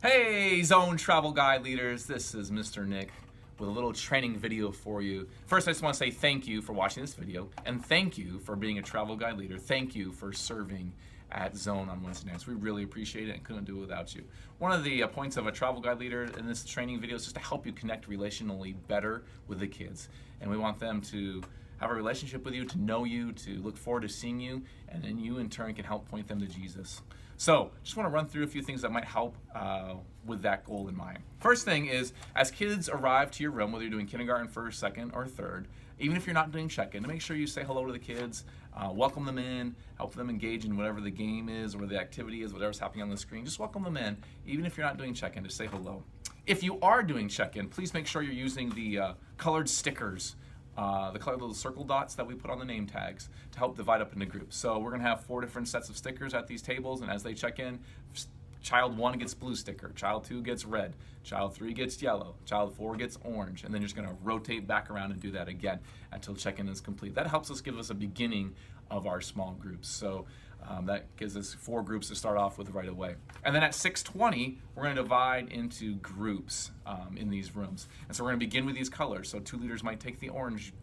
Hey, Zone Travel Guide leaders, this is Mr. Nick with a little training video for you. First, I just want to say thank you for watching this video, and thank you for being a travel guide leader. Thank you for serving at Zone on Wednesday nights. We really appreciate it and couldn't do it without you. One of the points of a travel guide leader in this training video is just to help you connect relationally better with the kids. And we want them to have a relationship with you, to know you, to look forward to seeing you, and then you in turn can help point them to Jesus. So, just want to run through a few things that might help with that goal in mind. First thing is, as kids arrive to your room, whether you're doing kindergarten, first, second, or third, even if you're not doing check-in, to make sure you say hello to the kids, welcome them in, help them engage in whatever the game is, or the activity is, whatever's happening on the screen. Just welcome them in, even if you're not doing check-in, just say hello. If you are doing check-in, please make sure you're using the colored stickers, the colored little circle dots that we put on the name tags to help divide up into groups. So we're going to have 4 different sets of stickers at these tables, and as they check in, child 1 gets blue sticker, child 2 gets red, child 3 gets yellow, child 4 gets orange, and then you're just going to rotate back around and do that again until check-in is complete. That helps us give us a beginning of our small groups. So that gives us 4 groups to start off with right away. And then at 6:20, we're going to divide into groups in these rooms. And so we're going to begin with these colors. So 2 leaders might take the orange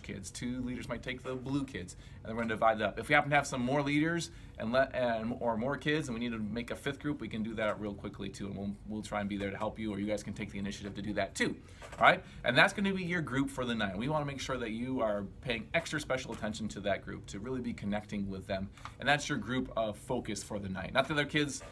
kids, 2 leaders might take the blue kids, and then we're going to divide that up. If we happen to have some more leaders or more kids and we need to make a 5th group, we can do that real quickly too, and we'll try and be there to help you, or you guys can take the initiative to do that too. All right? And that's going to be your group for the night. We want to make sure that you are paying extra special attention to that group, to really be connecting with them, and that's your group of focus for the night. Not that their kids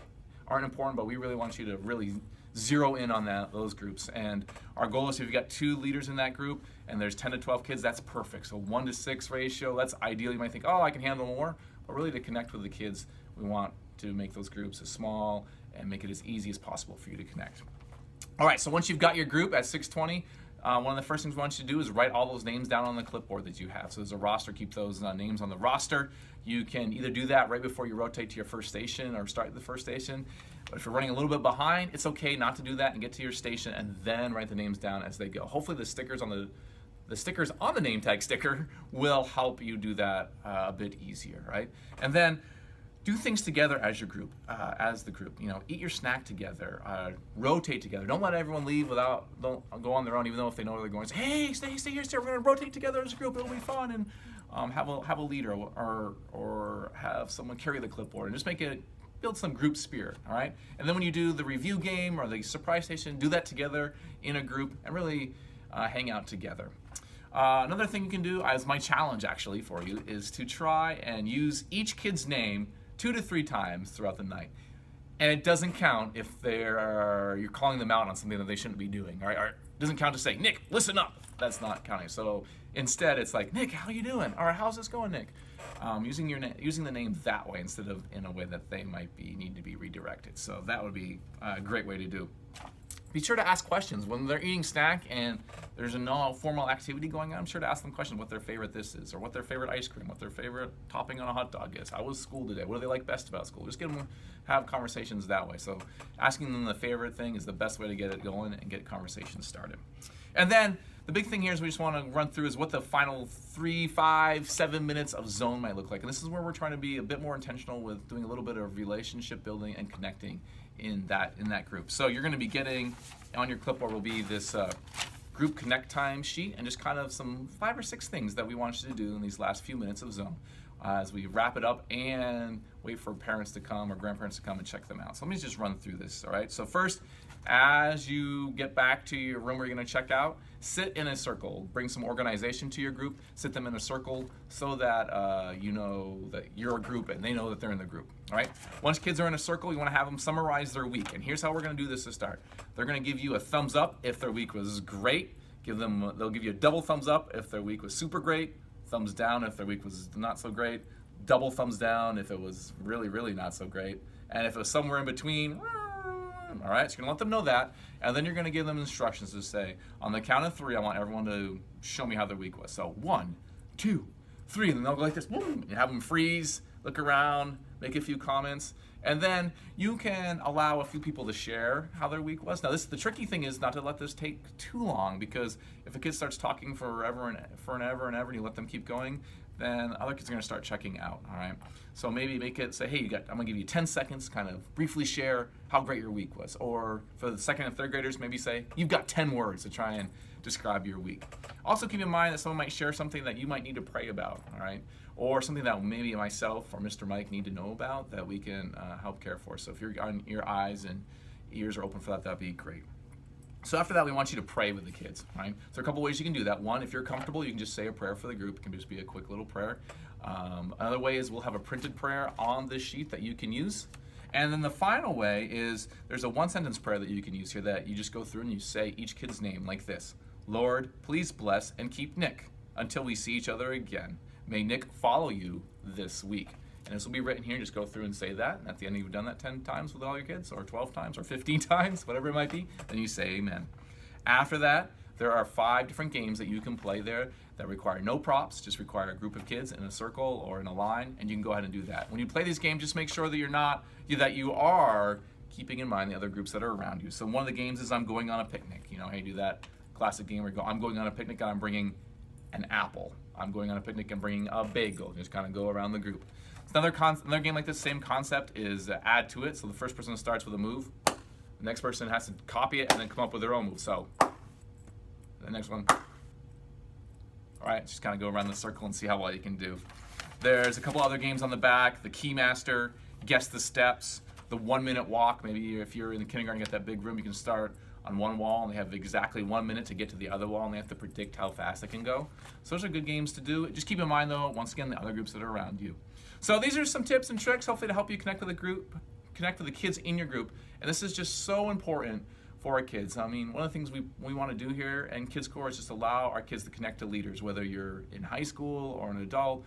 aren't important, but we really want you to really zero in on those groups. And our goal is if you've got 2 leaders in that group and there's 10 to 12 kids, that's perfect. So 1-to-6 ratio, that's ideal. You might think, oh, I can handle more, but really to connect with the kids, we want to make those groups as small and make it as easy as possible for you to connect. All right, so once you've got your group at 6:20, one of the first things we want you to do is write all those names down on the clipboard that you have. So there's a roster, keep those names on the roster. You can either do that right before you rotate to your first station or start the first station. But if you're running a little bit behind, it's okay not to do that and get to your station and then write the names down as they go. Hopefully the stickers on the name tag sticker will help you do that a bit easier, right? And then do things together as your group, as the group. You know, eat your snack together, rotate together. Don't let everyone leave don't go on their own, even though if they know where they're going. Say, hey, stay here, we're gonna rotate together as a group. It'll be fun, and have a leader or have someone carry the clipboard and just build some group spirit. All right. And then when you do the review game or the surprise station, do that together in a group and really hang out together. Another thing you can do, as my challenge actually for you, is to try and use each kid's name 2 to 3 times throughout the night. And it doesn't count if you're calling them out on something that they shouldn't be doing. All right? Or it doesn't count to say, Nick, listen up. That's not counting. So instead, it's like, Nick, how you doing? All right, how's this going, Nick? Using the name that way instead of in a way that they might need to be redirected. So that would be a great way to do. Be sure to ask questions when they're eating snack and there's a no formal activity going on. I'm sure to ask them questions what their favorite this is, or what their favorite ice cream, what their favorite topping on a hot dog is. How was school today? What do they like best about school? Just have conversations that way. So asking them the favorite thing is the best way to get it going and get conversations started. And then the big thing here is we just want to run through is what the final 3, 5, 7 minutes of zone might look like. And this is where we're trying to be a bit more intentional with doing a little bit of relationship building and connecting in that group. So you're going to be getting on your clipboard will be this group connect time sheet and just kind of some 5 or 6 things that we want you to do in these last few minutes of zone as we wrap it up and wait for parents to come or grandparents to come and check them out. So let me just run through this. All right. So first, as you get back to your room where you're going to check out, sit in a circle. Bring some organization to your group. Sit them in a circle so that you know that you're a group and they know that they're in the group. All right. Once kids are in a circle, you want to have them summarize their week. And here's how we're going to do this to start. They're going to give you a thumbs up if their week was great. They'll give you a double thumbs up if their week was super great. Thumbs down if their week was not so great. Double thumbs down if it was really, really not so great. And if it was somewhere in between, all right, so you're gonna let them know that, and then you're gonna give them instructions to say, on the count of 3, I want everyone to show me how their week was. So 1, 2, 3, and then they'll go like this. Boom. You have them freeze, look around, make a few comments, and then you can allow a few people to share how their week was. Now, the tricky thing is not to let this take too long, because if a kid starts talking forever and ever, and you let them keep going, then other kids are going to start checking out, all right? So maybe make it say, hey, I'm going to give you 10 seconds, kind of briefly share how great your week was. Or for the second and third graders, maybe say, you've got 10 words to try and describe your week. Also keep in mind that someone might share something that you might need to pray about, all right? Or something that maybe myself or Mr. Mike need to know about that we can help care for. So if your eyes and ears are open for that, that'd be great. So after that, we want you to pray with the kids, right? So there are a couple ways you can do that. One, if you're comfortable, you can just say a prayer for the group. It can just be a quick little prayer. Another way is we'll have a printed prayer on this sheet that you can use. And then the final way is there's a one-sentence prayer that you can use here that you just go through and you say each kid's name like this. Lord, please bless and keep Nick until we see each other again. May Nick follow you this week. And this will be written here. Just go through and say that. And at the end, you've done that 10 times with all your kids, or 12 times, or 15 times, whatever it might be. Then you say amen. After that, there are 5 different games that you can play there that require no props, just require a group of kids in a circle or in a line, and you can go ahead and do that. When you play these games, just make sure that you are keeping in mind the other groups that are around you. So one of the games is I'm going on a picnic. You know how you do that classic game where you go, I'm going on a picnic and I'm bringing an apple. I'm going on a picnic and bringing a bagel. Just kind of go around the group. Another game like this, same concept, is add to it. So the first person starts with a move. The next person has to copy it and then come up with their own move. So the next one. All right, just kind of go around the circle and see how well you can do. There's a couple other games on the back. The Keymaster, Guess the Steps, the 1-minute walk. Maybe if you're in the kindergarten, you get that big room, you can start on one wall and they have exactly 1 minute to get to the other wall and they have to predict how fast they can go. So those are good games to do. Just keep in mind though, once again, the other groups that are around you. So these are some tips and tricks, hopefully to help you connect with the group, connect with the kids in your group. And this is just so important for our kids. I mean, one of the things we want to do here in Kids Core is just allow our kids to connect to leaders, whether you're in high school or an adult.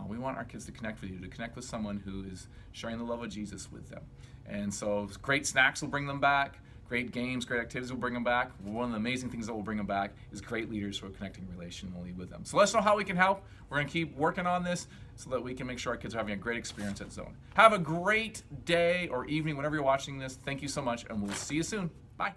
We want our kids to connect with you, to connect with someone who is sharing the love of Jesus with them. And so great snacks will bring them back. Great games, great activities will bring them back. One of the amazing things that will bring them back is great leaders who are connecting relationally with them. So let us know how we can help. We're going to keep working on this so that we can make sure our kids are having a great experience at Zone. Have a great day or evening, whenever you're watching this. Thank you so much, and we'll see you soon. Bye.